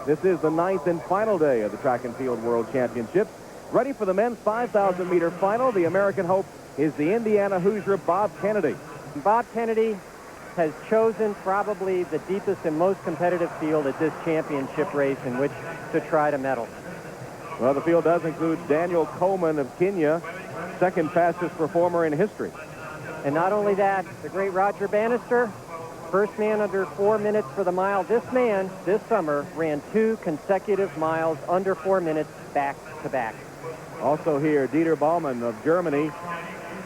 This is the 9th and final day of the Track and Field World Championships. Ready for the men's 5,000-meter final. The American hope is the Indiana Hoosier Bob Kennedy. Bob Kennedy has chosen probably the deepest and most competitive field at this championship race in which to try to medal. Well, the field does include Daniel Komen of Kenya, second fastest performer in history. And not only that, the great Roger Bannister, first man under 4 minutes for the mile. This man, this summer, ran 2 consecutive miles under 4 minutes back to back. Also here, Dieter Baumann of Germany,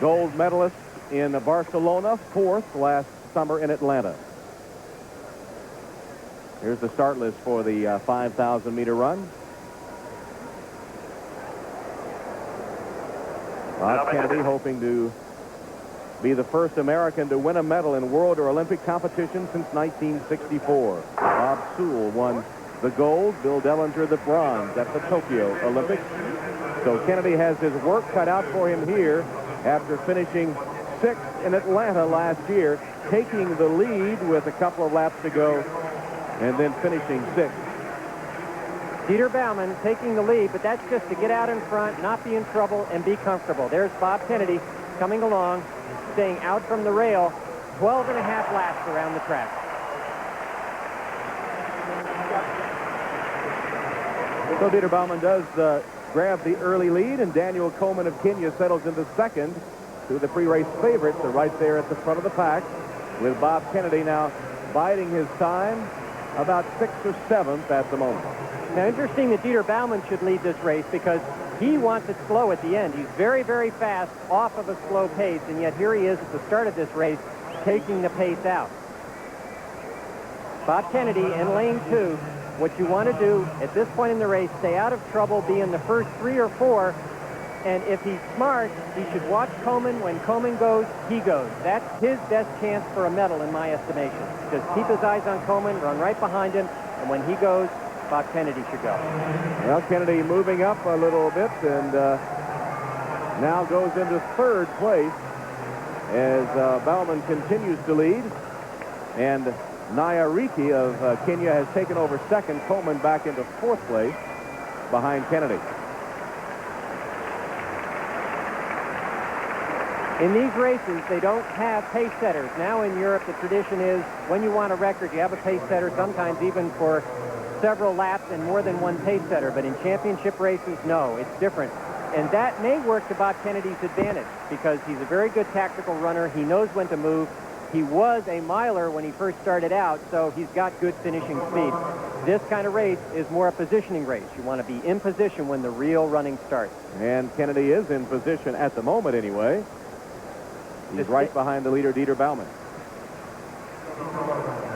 gold medalist in Barcelona, 4th last summer in Atlanta. Here's the start list for the 5,000-meter run. Bob Kennedy hoping to be the first American to win a medal in world or Olympic competition since 1964. Bob Sewell won the gold, Bill Dellinger the bronze at the Tokyo Olympics. So Kennedy has his work cut out for him here after finishing 6th in Atlanta last year, taking the lead with a couple of laps to go, and then finishing 6th. Dieter Baumann taking the lead, but that's just to get out in front, not be in trouble, and be comfortable. There's Bob Kennedy coming along, staying out from the rail, 12 and a half laps around the track. So Dieter Baumann does grab the early lead, and Daniel Komen of Kenya settles into second to the pre-race favorites. They're right there at the front of the pack, with Bob Kennedy now biding his time, about 6th or 7th at the moment. Now, interesting that Dieter Baumann should lead this race because he wants it slow at the end. He's very, very fast off of a slow pace, and yet here he is at the start of this race taking the pace out. Bob Kennedy in lane 2. What you want to do at this point in the race, stay out of trouble, be in the first 3 or 4, and if he's smart, he should watch Komen. When Komen goes, he goes. That's his best chance for a medal in my estimation. Just keep his eyes on Komen, run right behind him, and when he goes, Bob Kennedy should go. Well, Kennedy moving up a little bit and now goes into 3rd place as Baumann continues to lead. And Nyariki of Kenya has taken over 2nd. Komen back into 4th place behind Kennedy. In these races, they don't have pace setters. Now in Europe, the tradition is when you want a record, you have a pace setter, sometimes even for several laps and more than one pace setter. But in championship races, no, it's different. And that may work to Bob Kennedy's advantage because he's a very good tactical runner. He knows when to move. He was a miler when he first started out, so he's got good finishing speed. This kind of race is more a positioning race. You want to be in position when the real running starts. And Kennedy is in position at the moment anyway. He's right behind the leader, Dieter Baumann.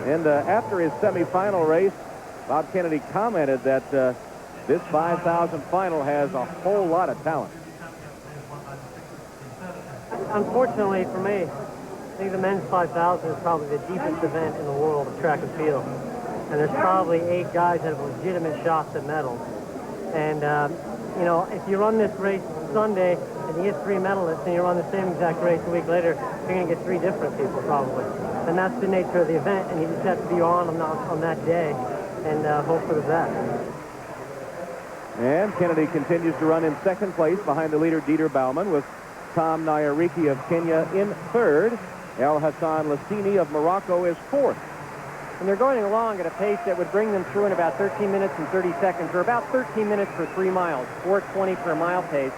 And after his semifinal race, Bob Kennedy commented that this 5,000 final has a whole lot of talent. Unfortunately for me, I think the men's 5,000 is probably the deepest event in the world of track and field. And there's probably 8 guys that have legitimate shots at medals. And, you know, if you run this race Sunday and you get 3 medalists and you run the same exact race a week later, you're going to get 3 different people probably. And that's the nature of the event, and you just have to be on that day and hope for the best. And Kennedy continues to run in 2nd place behind the leader, Dieter Baumann, with Tom Nyariki of Kenya in 3rd. Hassan Lahssini of Morocco is 4th. And they're going along at a pace that would bring them through in about 13 minutes and 30 seconds, or about 13 minutes for 3 miles, 4:20 per mile pace.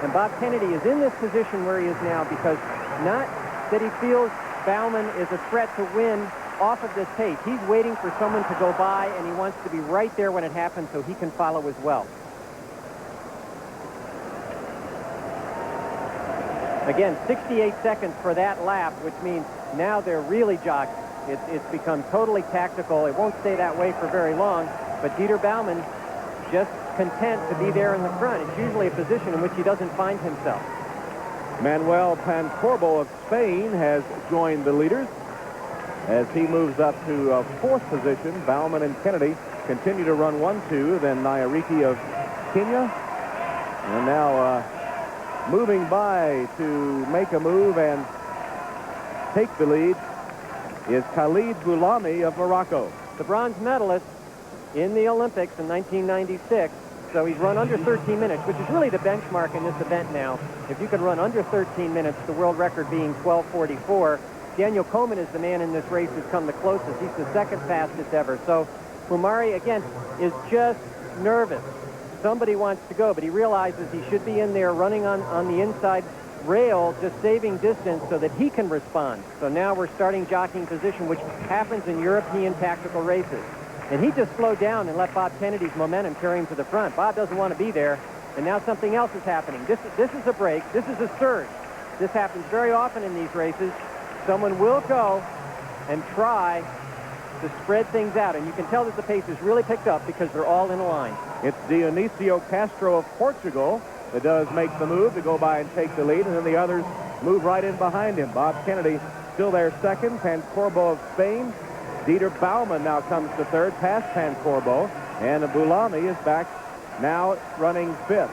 And Bob Kennedy is in this position where he is now because not that he feels Baumann is a threat to win off of this pace. He's waiting for someone to go by, and he wants to be right there when it happens so he can follow as well. Again, 68 seconds for that lap, which means now they're really jockeying. It's become totally tactical. It won't stay that way for very long, but Dieter Baumann just content to be there in the front. It's usually a position in which he doesn't find himself. Manuel Pancorbo of Spain has joined the leaders as he moves up to 4th position. Baumann and Kennedy continue to run 1-2, then Nyariki of Kenya. And now moving by to make a move and take the lead is Khalid Boulami of Morocco. The bronze medalist in the Olympics in 1996. So he's run under 13 minutes, which is really the benchmark in this event now. If you can run under 13 minutes, the world record being 12:44. Daniel Komen is the man in this race who's come the closest. He's the second fastest ever. So Boumari, again, is just nervous. Somebody wants to go, but he realizes he should be in there running on the inside rail, just saving distance so that he can respond. So now we're starting jockeying position, which happens in European tactical races. And he just slowed down and let Bob Kennedy's momentum carry him to the front. Bob doesn't want to be there, and now something else is happening. This is a break. This is a surge. This happens very often in these races. Someone will go and try to spread things out, and you can tell that the pace is really picked up because they're all in a line. It's Dionisio Castro of Portugal that does make the move to go by and take the lead, and then the others move right in behind him. Bob Kennedy still there second. Pancorbo of Spain. Dieter Baumann now comes to third, past Pancorbo, and Boulami is back now running fifth.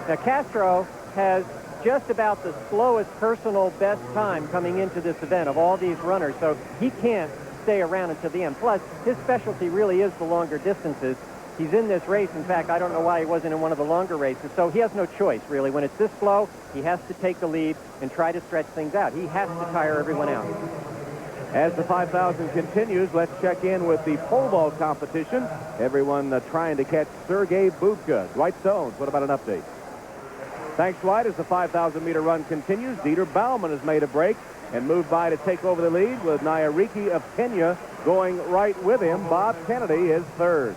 Now Castro has just about the slowest personal best time coming into this event of all these runners, so he can't stay around until the end. Plus, his specialty really is the longer distances. He's in this race. In fact, I don't know why he wasn't in one of the longer races, so he has no choice, really. When it's this slow, he has to take the lead and try to stretch things out. He has to tire everyone out. As the 5,000 continues, let's check in with the pole vault competition. Everyone trying to catch Sergei Bubka. Dwight Stones, what about an update? Thanks, Dwight. As the 5,000-meter run continues, Dieter Baumann has made a break and moved by to take over the lead, with Nyariki of Kenya going right with him. Bob Kennedy is third.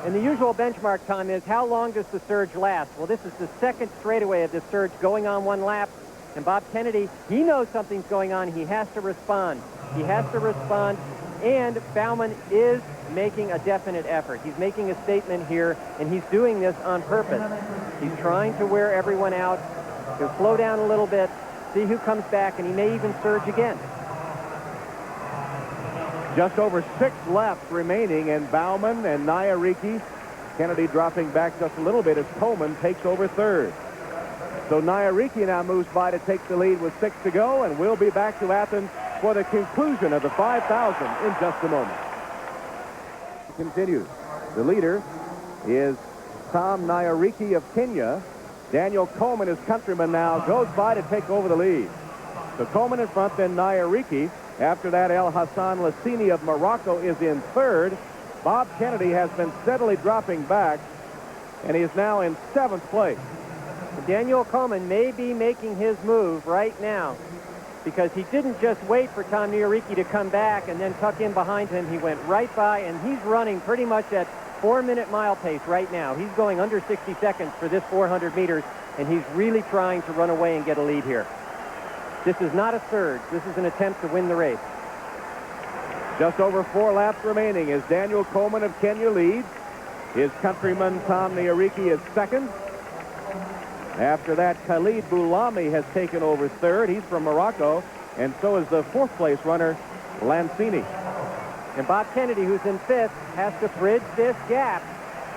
And the usual benchmark time is, how long does the surge last? Well, this is the second straightaway of this surge going on one lap. And Bob Kennedy, he knows something's going on. He has to respond. He has to respond. And Baumann is making a definite effort. He's making a statement here, and he's doing this on purpose. He's trying to wear everyone out. He'll slow down a little bit, see who comes back, and he may even surge again. Just over 6 laps remaining, and Baumann and Nyariki, Kennedy dropping back just a little bit as Komen takes over third. So Nyariki now moves by to take the lead with 6 to go, and we'll be back to Athens for the conclusion of the 5,000 in just a moment. Continues. The leader is Tom Nyariki of Kenya. Daniel Komen, his countryman, now goes by to take over the lead. So Komen in front, then Nyariki. After that, Hassan Lahssini of Morocco is in third. Bob Kennedy has been steadily dropping back, and he is now in 7th place. Daniel Komen may be making his move right now, because he didn't just wait for Tom Nyariki to come back and then tuck in behind him. He went right by, and he's running pretty much at 4-minute mile pace right now. He's going under 60 seconds for this 400 meters, and he's really trying to run away and get a lead here. This is not a surge. This is an attempt to win the race. Just over 4 laps remaining as Daniel Komen of Kenya leads. His countryman Tom Nyariki is second. After that, Khalid Boulami has taken over third. He's from Morocco, and so is the 4th place runner, Lahssini. And Bob Kennedy, who's in 5th, has to bridge this gap.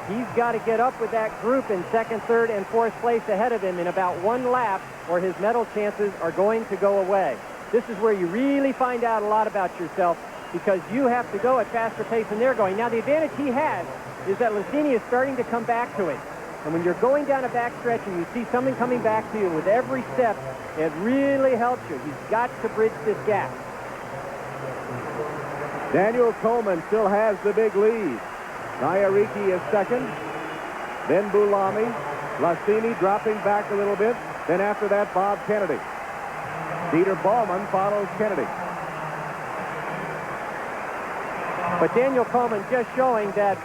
He's got to get up with that group in 2nd, 3rd, and 4th place ahead of him in about 1 lap, or his medal chances are going to go away. This is where you really find out a lot about yourself, because you have to go at faster pace than they're going. Now, the advantage he has is that Lahssini is starting to come back to him. And when you're going down a backstretch and you see someone coming back to you with every step, it really helps you. He's got to bridge this gap. Daniel Komen still has the big lead. Nyariki is second. Then Boulami. Lahssini dropping back a little bit. Then after that, Bob Kennedy. Dieter Baumann follows Kennedy. But Daniel Komen just showing that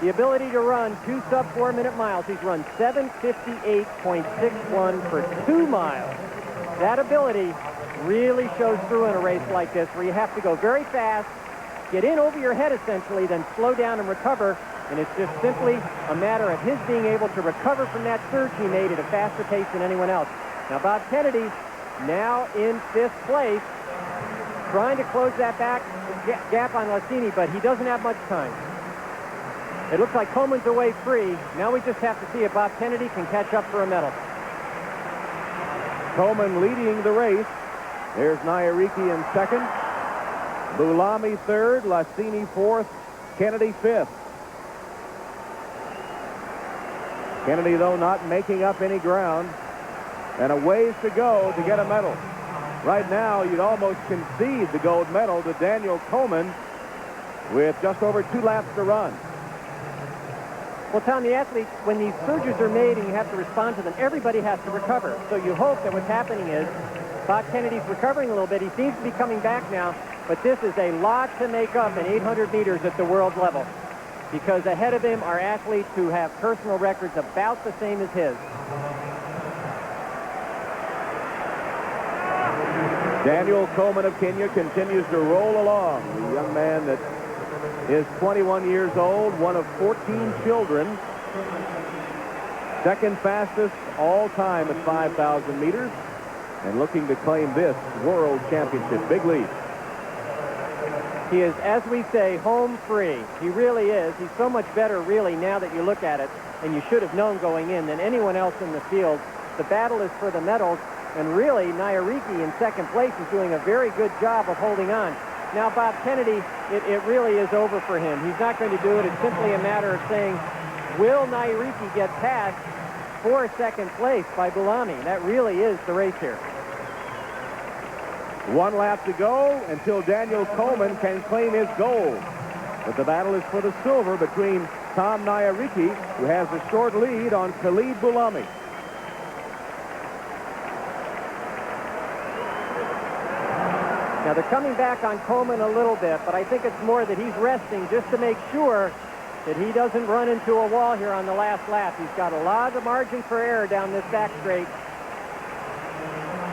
the ability to run 2 sub-4-minute miles. He's run 7:58.61 for 2 miles. That ability really shows through in a race like this, where you have to go very fast, get in over your head essentially, then slow down and recover. And it's just simply a matter of his being able to recover from that surge he made at a faster pace than anyone else. Now Bob Kennedy now in 5th place, trying to close that gap on Lahssini, but he doesn't have much time. It looks like Komen's away free. Now we just have to see if Bob Kennedy can catch up for a medal. Komen leading the race. There's Nyariki in 2nd. Boulami 3rd. Lahssini 4th. Kennedy 5th. Kennedy, though, not making up any ground. And a ways to go to get a medal. Right now, you'd almost concede the gold medal to Daniel Komen with just over 2 laps to run. Well, Tom, the athletes, when these surges are made and you have to respond to them, everybody has to recover. So you hope that what's happening is Bob Kennedy's recovering a little bit. He seems to be coming back now, but this is a lot to make up in 800 meters at the world level, because ahead of him are athletes who have personal records about the same as his. Daniel Komen of Kenya continues to roll along. The young man that is 21 years old, one of 14 children. Second fastest all time at 5,000 meters. And looking to claim this world championship. Big lead. He is, as we say, home free. He really is. He's so much better, really, now that you look at it, and you should have known going in, than anyone else in the field. The battle is for the medals, and really, Nyariki in second place is doing a very good job of holding on. Now, Bob Kennedy, it really is over for him. He's not going to do it. It's simply a matter of saying, will Nyariki get past for second place by Boulami? That really is the race here. 1 lap to go until Daniel Komen can claim his gold. But the battle is for the silver between Tom Nyariki, who has a short lead on Khalid Boulami. Now, they're coming back on Komen a little bit, but I think it's more that he's resting just to make sure that he doesn't run into a wall here on the last lap. He's got a lot of margin for error down this back straight.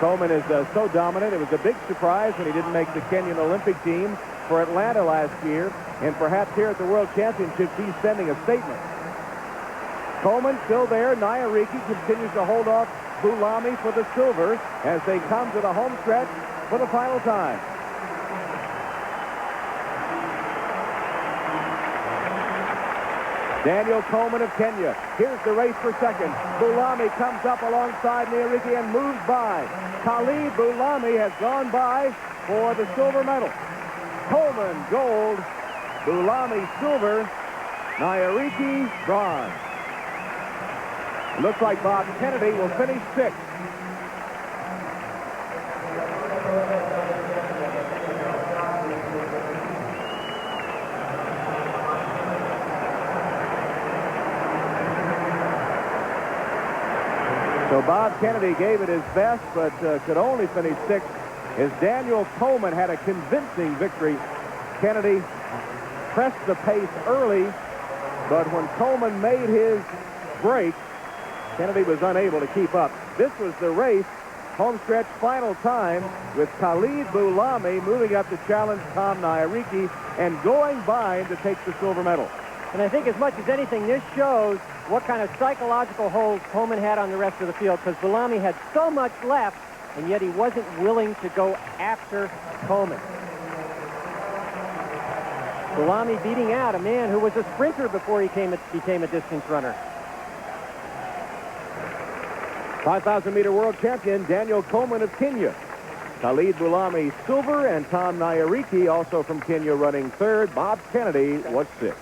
Komen is so dominant. It was a big surprise when he didn't make the Kenyan Olympic team for Atlanta last year. And perhaps here at the World Championships, he's sending a statement. Komen still there. Nyariki continues to hold off Boulami for the silver as they come to the home stretch for the final time. Daniel Komen of Kenya. Here's the race for second. Boulami comes up alongside Nyariki and moves by. Khalid Boulami has gone by for the silver medal. Komen gold, Boulami silver, Nyariki bronze. Looks like Bob Kennedy will finish 6th. So Bob Kennedy gave it his best, but could only finish 6th as Daniel Komen had a convincing victory. Kennedy pressed the pace early, but when Komen made his break, Kennedy was unable to keep up. This was the race, homestretch final time, with Khalid Boulami moving up to challenge Tom Nyariki and going by him to take the silver medal. And I think as much as anything, this shows what kind of psychological hold Komen had on the rest of the field, because Boulami had so much left, and yet he wasn't willing to go after Komen. Boulami beating out a man who was a sprinter before he became a distance runner. 5,000-meter world champion Daniel Komen of Kenya. Khalid Boulami silver, and Tom Nyariki, also from Kenya, running 3rd. Bob Kennedy was 6th.